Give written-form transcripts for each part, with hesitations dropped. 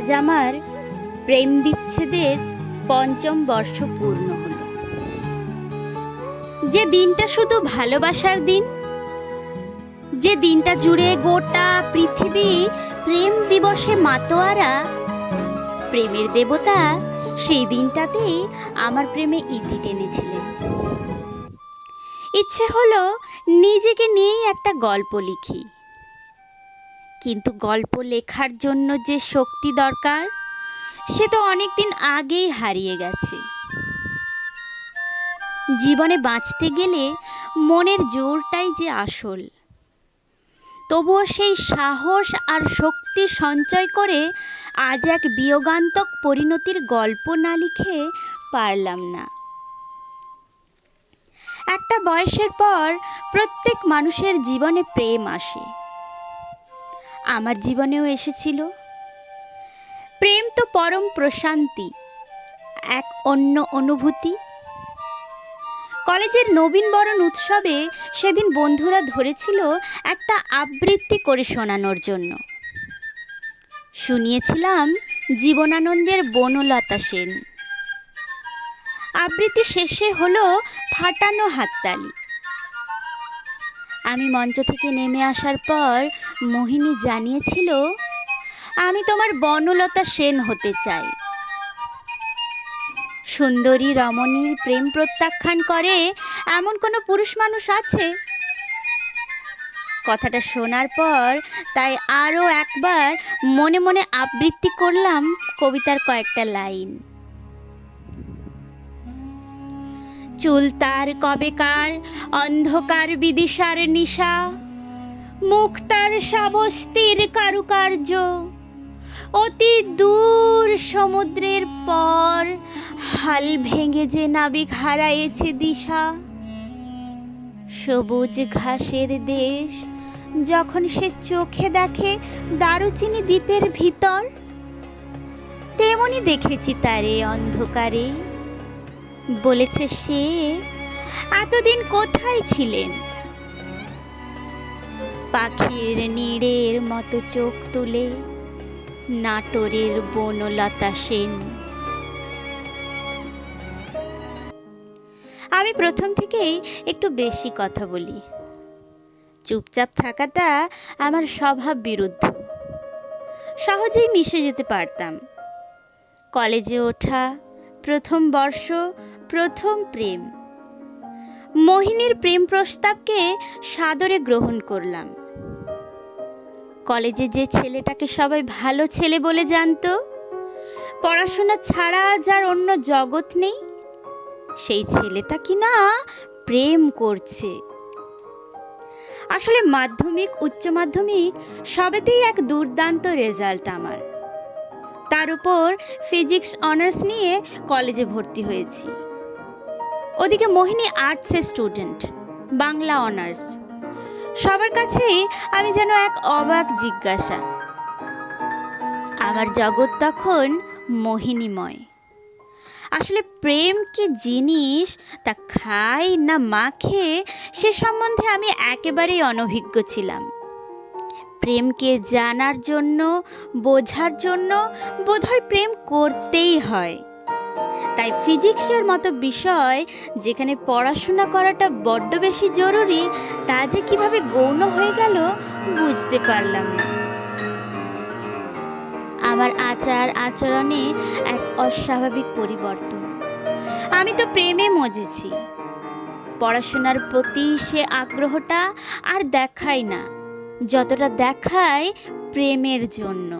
আজ আমার প্রেম বিচ্ছেদের ৫ম বর্ষ পূর্ণ হলো। যে দিনটা শুধু ভালোবাসার দিন, যে দিনটা জুড়ে গোটা পৃথিবী প্রেম দিবসে মাতোয়ারা, প্রেমের দেবতা সেই দিনটাতেই আমার প্রেমে ইতি টেনেছিলেন। ইচ্ছে হলো নিজেকে নিয়েই একটা গল্প লিখি, কিন্তু গল্প লেখার জন্য যে শক্তি দরকার সে তো অনেকদিন আগেই হারিয়ে গেছে। জীবনে বাঁচতে গেলে মনের জোরটাই যে আসল। তবুও সেই সাহস আর শক্তি সঞ্চয় করে আজ এক বিয়োগান্তক পরিণতির গল্প না লিখে পারলাম না। একটা বয়সের পর প্রত্যেক মানুষের জীবনে প্রেম আসে, আমার জীবনেও এসেছিল। প্রেম তো পরম প্রশান্তি, এক অন্য অনুভূতি। কলেজের নবীনবরণ উৎসবে সেদিন বন্ধুরা ধরেছিল একটা আবৃত্তি করে শোনানোর জন্য। শুনিয়েছিলাম জীবনানন্দের বনলতা সেন। আবৃত্তি শেষে হলো ফাটানো হাততালি। আমি মঞ্চ থেকে নেমে আসার পর মোহিনী জানিয়েছিল, আমি তোমার বনলতা সেন হতে চাই। সুন্দরী রমণীর প্রেম প্রত্যাখ্যান করে এমন কোনো পুরুষ মানুষ আছে? কথাটা শোনার পর তাই আরো একবার মনে মনে আবৃত্তি করলাম কবিতার কয়েকটা লাইন। চুল তার কবেকার অন্ধকার বিদিশার নিশা, মুখ তার সাবস্তির কারুকার্য, অতি দূর সমুদ্রের পর হাল ভেঙে যে নাবিক হারাইছে দিশা। সবুজ ঘাসের দেশ যখন সে চোখে দেখে দারুচিনি দ্বীপের ভিতর, তেমনি দেখেছি তারে অন্ধকারে। বলেছে সে, এতদিন কোথায় ছিলেন? পাখির নীড়ের মতো চোখ তুলে নাটোরের বনলতা সেন। আমি প্রথম থেকেই একটু বেশি কথা বলি। চুপচাপ থাকাটা আমার স্বভাব বিরুদ্ধ। সহজেই মিশে যেতে পারতাম। কলেজে ওঠা, প্রথম বর্ষ, প্রথম প্রেম। মোহিনীর প্রেম প্রস্তাবকে সাদরে গ্রহণ করলাম। কলেজে যে ছেলেটাকে সবাই ভালো ছেলে বলে জানতো, পড়াশোনা ছাড়া যার অন্য জগৎ নেই, সেই ছেলেটা কিনা প্রেম করছে। আসলে মাধ্যমিক, উচ্চ মাধ্যমিক সবেতেই এক দুর্দান্ত রেজাল্ট আমার। তার উপর ফিজিক্স অনার্স নিয়ে কলেজে ভর্তি হয়েছি। ওদিকে মোহিনী আর্টসের স্টুডেন্ট, বাংলা অনার্স। সবার কাছেই আমি যেন এক অবাক জিজ্ঞাসা। আমার জগৎ তখন মোহিনীময়। আসলে প্রেম কি জিনিস তা খাই না মাখে সে সম্বন্ধে আমি একেবারেই অনভিজ্ঞ ছিলাম। প্রেমকে জানার জন্য, বোঝার জন্য বোধহয় প্রেম করতেই হয়। তাই ফিজিক্সের মতো বিষয় যেখানে পড়াশোনা করাটা বড্ড বেশি জরুরি, তা যে কিভাবে গৌণ হয়ে গেল বুঝতে পারলাম না। আমার আচার আচরণে এক অস্বাভাবিক পরিবর্তন। আমি তো প্রেমে মজেছি। পড়াশোনার প্রতি সে আগ্রহটা আর দেখাই না, যতটা দেখায় প্রেমের জন্য।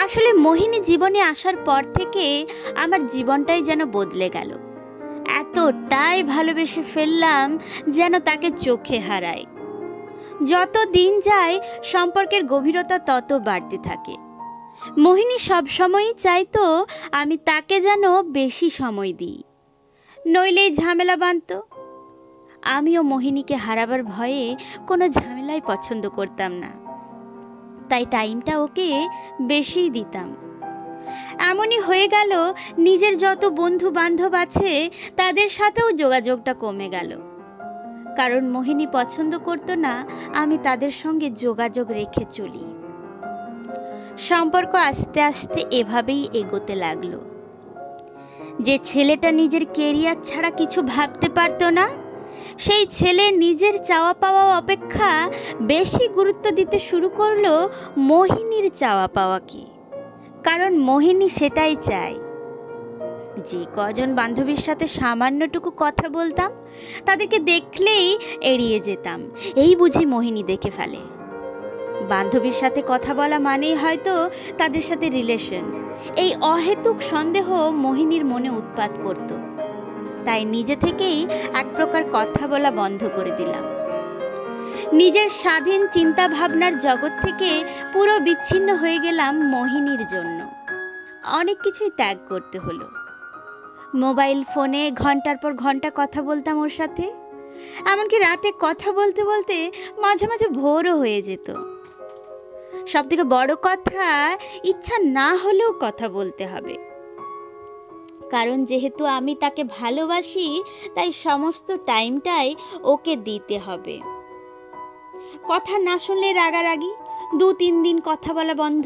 আসলে মোহিনী জীবনে আসার পর থেকে আমার জীবনটাই যেন বদলে গেল। এতটাই ভালোবেসে ফেললাম যেন তাকে চোখে হারাই। যত দিন যায় সম্পর্কের গভীরতা তত বাড়তে থাকে। মোহিনী সবসময়ই চাইতো আমি তাকে যেন বেশি সময় দিই, নইলে ঝামেলা বাঁধত। আমিও মোহিনীকে হারাবার ভয়ে কোনো ঝামেলাই পছন্দ করতাম না, তাই টাইমটা ওকে বেশিই দিতাম। এমনই হয়ে গেল, নিজের যত বন্ধু বান্ধব আছে তাদের সাথেও যোগাযোগটা কমে গেল। কারণ মোহিনী পছন্দ করতো না আমি তাদের সঙ্গে যোগাযোগ রেখে চলি। সম্পর্ক আস্তে আস্তে এভাবেই এগোতে লাগলো। যে ছেলেটা নিজের কেরিয়ার ছাড়া কিছু ভাবতে পারতো না, সেই ছেলে নিজের চাওয়া পাওয়া অপেক্ষা বেশি গুরুত্ব দিতে শুরু করলো মোহিনীর চাওয়া পাওয়াকে। কারণ মোহিনী সেটাই চায়। যে কজন বান্ধবীর সাথে সামান্যটুকু কথা বলতাম, তাদেরকে দেখলেই এড়িয়ে যেতাম, এই বুঝি মোহিনী দেখে ফেলে। বান্ধবীর সাথে কথা বলা মানেই হয়তো তাদের সাথে রিলেশন। এই অহেতুক সন্দেহ মোহিনীর মনে উৎপাত করত। তাই নিজে থেকেই এক প্রকার কথা বলা বন্ধ করে দিলাম। নিজের স্বাধীন চিন্তা ভাবনার জগৎ থেকে পুরো বিচ্ছিন্ন হয়ে গেলাম মোহিনীর জন্য। অনেক কিছুই ত্যাগ করতে হলো। মোবাইল ফোনে ঘন্টার পর ঘন্টা কথা বলতাম ওর সাথে, এমনকি রাতে কথা বলতে বলতে মাঝে মাঝে ভোরও হয়ে যেত। সব থেকে বড় কথা, ইচ্ছা না হলেও কথা বলতে হবে। কারণ যেহেতু আমি তাকে ভালোবাসি, তাই সমস্ত টাইমটাই ওকে দিতে হবে। কথা না শুনলে রাগারাগি, 2-3 দিন কথা বলা বন্ধ।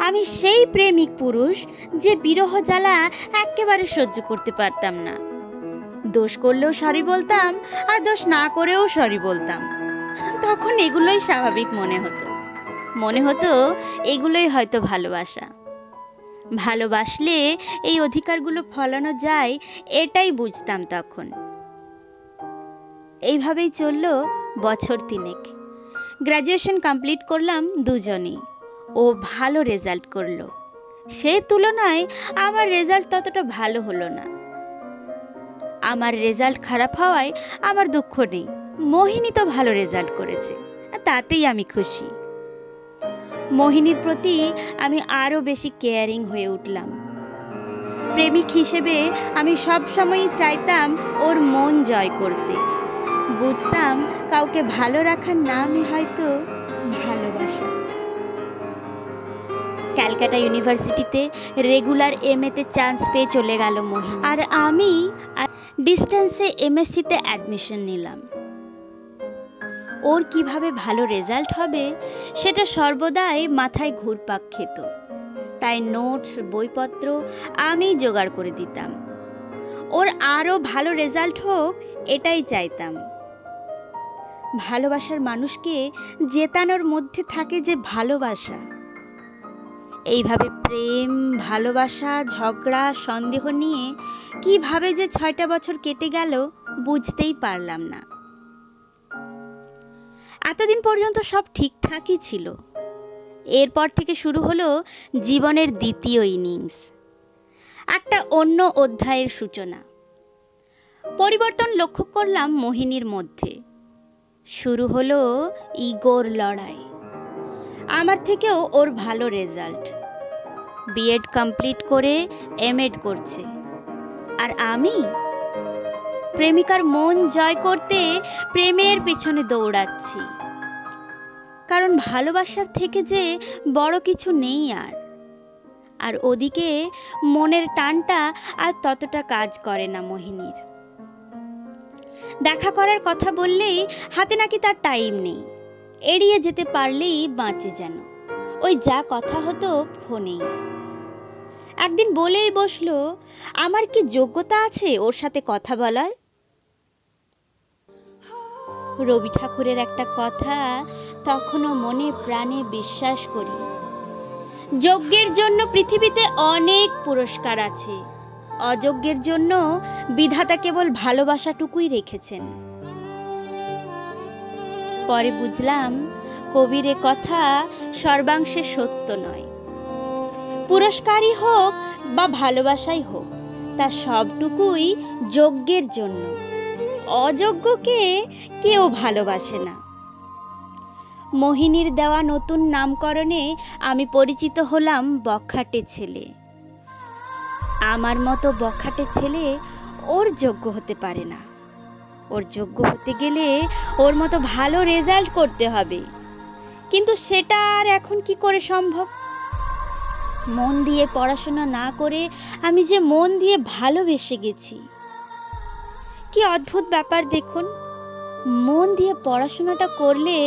আমি সেই প্রেমিক পুরুষ যে বিরহ জ্বালা একেবারে সহ্য করতে পারতাম না। দোষ করলেও সরি বলতাম, আর দোষ না করেও সরি বলতাম। তখন এগুলোই স্বাভাবিক মনে হতো এগুলোই হয়তো ভালোবাসা। ভালোবাসলে এই অধিকারগুলো ফলানো যায়, এটাই বুঝতাম তখন। এইভাবেই চললো বছর 3। গ্র্যাজুয়েশন কমপ্লিট করলাম দুজনেই। ও ভালো রেজাল্ট করলো, সে তুলনায় আমার রেজাল্ট ততটা ভালো হলো না। আমার রেজাল্ট খারাপ হওয়ায় আমার দুঃখ নেই, মোহিনী তো ভালো রেজাল্ট করেছে, তাতেই আমি খুশি। মোহিনীর প্রতি আমি আরো বেশি কেয়ারিং হয়ে উঠলাম। প্রেমিক হিসেবে আমি সব সময়ই চাইতাম ওর মন জয় করতে। বুঝতাম কাউকে ভালো রাখার নামই হয়তো ভালোবাসা। ক্যালকাটা ইউনিভার্সিটিতে রেগুলার MA তে চান্স পেয়ে চলে গেল মোহিনী, আর আমি ডিস্টেন্সে MSc তে অ্যাডমিশন নিলাম। ওর কিভাবে ভালো রেজাল্ট হবে সেটা সর্বদাই মাথায় ঘুরপাক খেত। তাই নোটস বইপত্র আমি জোগাড় করে দিতাম। ওর আরো ভালো রেজাল্ট হোক, এটাই চাইতাম। ভালোবাসার মানুষকে জেতানোর মধ্যে থাকে যে ভালোবাসা। এইভাবে প্রেম, ভালোবাসা, ঝগড়া, সন্দেহ নিয়ে কিভাবে যে 6টা বছর কেটে গেল বুঝতেই পারলাম না। এতদিন পর্যন্ত সব ঠিকঠাকই ছিল। এরপর থেকে শুরু হলো জীবনের দ্বিতীয় ইনিংস, একটা অন্য অধ্যায়ের সূচনা। পরিবর্তন লক্ষ্য করলাম মোহিনীর মধ্যে। শুরু হলো ইগোর লড়াই। আমার থেকেও ওর ভালো রেজাল্ট, বিএড কমপ্লিট করে এমএড করছে, আর আমি প্রেমিকার মন জয় করতে প্রেমের পেছনে দৌড়াচ্ছি। কারণ ভালোবাসার থেকে যে বড় কিছু নেই। আর ওদিকে মনের টানটা আর ততটা কাজ করে না মোহিনীর। দেখা করার কথা বললেই হাতে নাকি তার টাইম নেই, এড়িয়ে যেতে পারলেই বাঁচে যেন। ওই যা কথা হতো ফোনেই। একদিন বলেই বসলো, আমার কি যোগ্যতা আছে ওর সাথে কথা বলার? রবি ঠাকুরের একটা কথা তখনও মনে প্রাণে বিশ্বাস করি। যোগ্যের জন্য পৃথিবীতে অনেক পুরস্কার আছে, অযোগ্যের জন্য বিধাতা কেবল ভালোবাসাটুকুই রেখেছেন। পরে বুঝলাম কবির এ কথা সর্বাংশে সত্য নয়। পুরস্কারই হোক বা ভালোবাসাই হোক, তা সবটুকুই যোগ্যের জন্য। অযোগ্যকে কেউ ভালোবাসে না। মোহিনীর দেওয়া নতুন নামকরণে আমি পরিচিত হলাম বখাটে ছেলে। আমার মতো বখাটে ছেলে ওর যোগ্য হতে পারে না। ওর যোগ্য হতে গেলে ওর মতো ভালো রেজাল্ট করতে হবে, কিন্তু সেটা আর এখন কি করে সম্ভব? মন দিয়ে পড়াশোনা না করে আমি যে মন দিয়ে ভালোবেসে গেছি। কি অদ্ভুত ব্যাপার দেখুন। মন দিয়ে পড়াশোনাটা করলে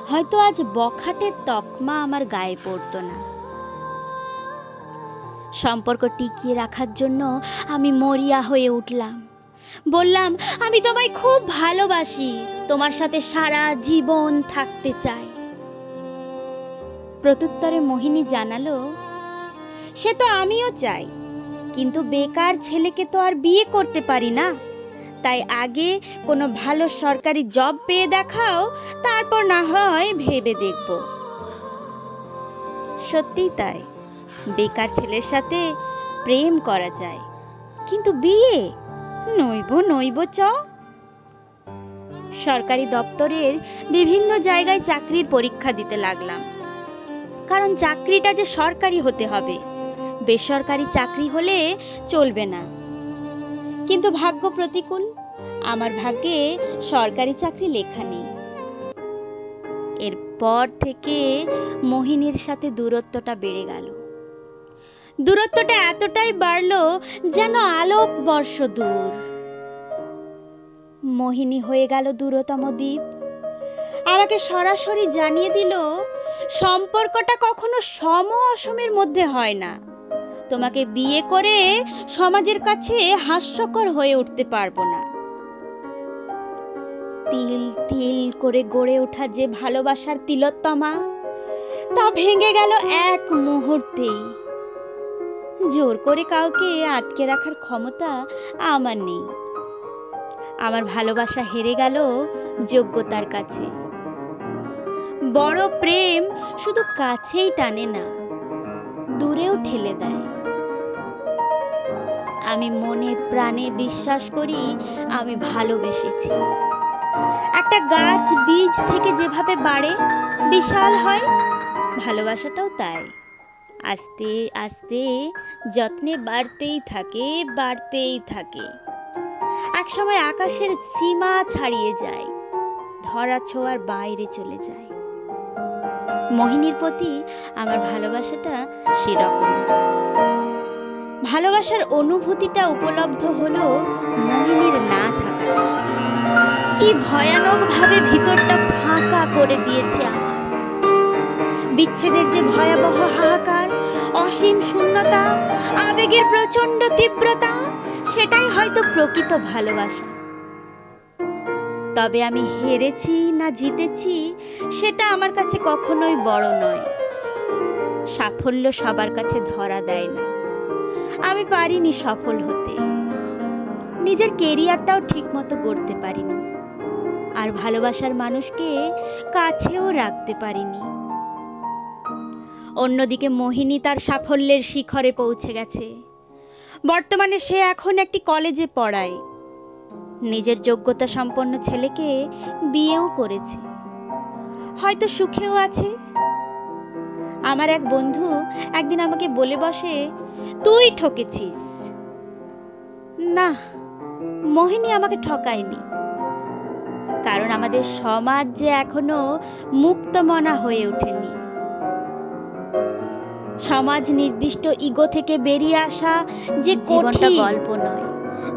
হয়তো আজ বখাটের তকমা আমার গায়ে পড়তো না। সম্পর্ক টিকিয়ে রাখার জন্য আমি মরিয়া হয়ে উঠলাম, বললাম আমি তোমায় খুব ভালোবাসি, তোমার সাথে সারা জীবন থাকতে চাই। প্রত্যুত্তরে মোহিনী জানালো, সে তো আমিও চাই, কিন্তু বেকার ছেলেকে তো আর বিয়ে করতে পারি না, তাই আগে কোনো ভালো সরকারি জব পেয়ে দেখাও, তারপর না হয় ভেবে দেখব। সত্যিই তাই, বেকার ছেলের সাথে প্রেম করা যায়, কিন্তু বিয়ে নইব চ। সরকারি দপ্তরের বিভিন্ন জায়গায় চাকরির পরীক্ষা দিতে লাগলাম, কারণ চাকরিটা যে সরকারি হতে হবে, বেসরকারি চাকরি হলে চলবে না। কিন্তু ভাগ্য প্রতিকূল, আমার ভাগ্যে সরকারি চাকরি লেখা নেই। এরপর থেকে মোহিনীর সাথে দূরত্বটা বেড়ে গেল। দূরত্বটা এতটাই বাড়লো যেন আলোক বর্ষ দূর। মোহিনী হয়ে গেল দূরতম দ্বীপ। আমাকে সরাসরি জানিয়ে দিল, সম্পর্কটা কখনো সম অসমের মধ্যে হয় না, তোমাকে বিয়ে করে সমাজের কাছে হাস্যকর হয়ে উঠতে পারবো না। তিল তিল করে গড়ে ওঠা যে ভালোবাসার তিলোত্তমা, তা ভেঙে গেল এক মুহূর্তেই। জোর করে কাউকে আটকে রাখার ক্ষমতা আমার নেই। আমার ভালোবাসা হেরে গেল যোগ্যতার কাছে। বড় প্রেম শুধু কাছেই টানে না, দূরেও ঠেলে দেয়। আমি মনে প্রাণে বিশ্বাস করি আমি ভালোবেসেছি। একটা গাছ বীজ থেকে যেভাবে বাড়ে, বিশাল হয়, ভালোবাসাটাও তাই। আস্তে আস্তে যত্নে বাড়তেই থাকে। একসময় আকাশের সীমা ছাড়িয়ে যায়, ধরা ছোঁয়ার বাইরে চলে যায়। মোহিনীর প্রতি আমার ভালোবাসাটা সেরকম। ভালোবাসার অনুভূতিটা উপলব্ধ হলো মোহিনীর না থাকাটা। কি ভয়ানক ভাবে ভিতরটা ফাঁকা করে দিয়েছে আমার। বিচ্ছেদের যে ভয়াবহ হাহাকার, অসীম শূন্যতা, আবেগের প্রচন্ড তীব্রতা, সেটাই হয়তো প্রকৃত ভালোবাসা। তবে আমি হেরেছি না জিতেছি, সেটা আমার কাছে কখনোই বড় নয়। সাফল্য সবার কাছে ধরা দেয় না। আমি পারিনি সফল হতে, নিজের কেরিয়ারটাও ঠিক মতো গড়তে পারিনি, আর ভালোবাসার মানুষকে কাছেও রাখতে পারিনি। অন্যদিকে মোহিনী তার সাফল্যের শিখরে পৌঁছে গেছে। বর্তমানে সে এখন একটি কলেজে পড়ায়, নিজের যোগ্যতা সম্পন্ন ছেলেকে বিয়েও করেছে, হয়তো সুখেও আছে। আমার এক বন্ধু একদিন আমাকে বলে বসে, তুই ঠকেছিস। না, মোহিনী আমাকে ঠকায়নি, কারণ আমাদের সমাজ যে এখনো মুক্তমনা হয়ে ওঠেনি। সমাজ নির্দিষ্ট ইগো থেকে বেরিয়ে আসা যে জীবনটা গল্প নয়,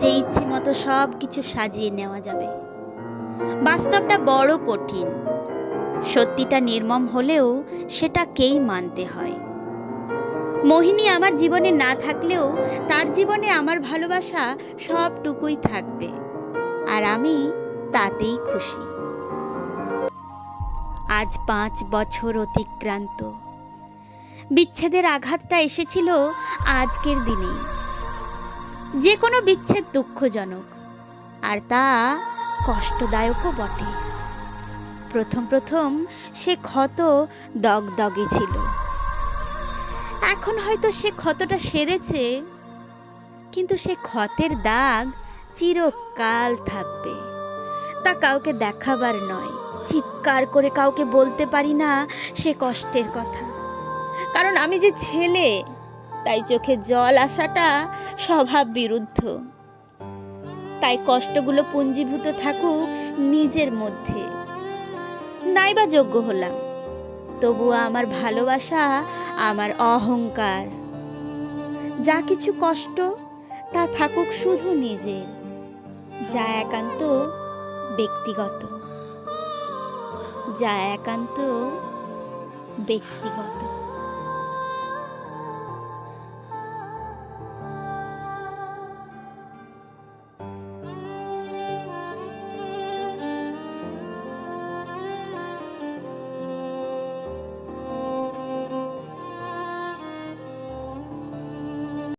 যে ইচ্ছে মতো সব কিছু সাজিয়ে নেওয়া যাবে। বাস্তবটা বড় কঠিন। সত্যিটা নির্মম হলেও সেটাকেই মানতে হয়। মোহিনী আমার জীবনে না থাকলেও তার জীবনে আমার ভালোবাসা সবটুকুই থাকবে, আর আমি তাতেই খুশি। আজ 5 বছর অতিক্রান্ত। বিচ্ছেদের আঘাতটা এসেছিল আজকের দিনেই। যে কোনো বিচ্ছেদ দুঃখজনক, আর তা কষ্টদায়কও বটে। প্রথম সে ক্ষত দগদগে ছিল। এখন হয়তো সে ক্ষতটা সেরেছে, কিন্তু সে ক্ষতের দাগ চিরকাল থাকবে। তা কাউকে দেখাবার নয়, চিৎকার করে কাউকে বলতে পারি না সে কষ্টের কথা, কারণ আমি যে ছেলে, তাই চোখে জল আসাটা স্বভাব বিরুদ্ধ। তাই কষ্টগুলো পুঞ্জীভূত থাকুক নিজের মধ্যে। নাইবা যোগ্য হলাম, তবুও আমার ভালোবাসা আমার অহংকার। যা কিছু কষ্ট তা থাকুক শুধু নিজের, যা একান্ত ব্যক্তিগত। যা একান্ত ব্যক্তিগত।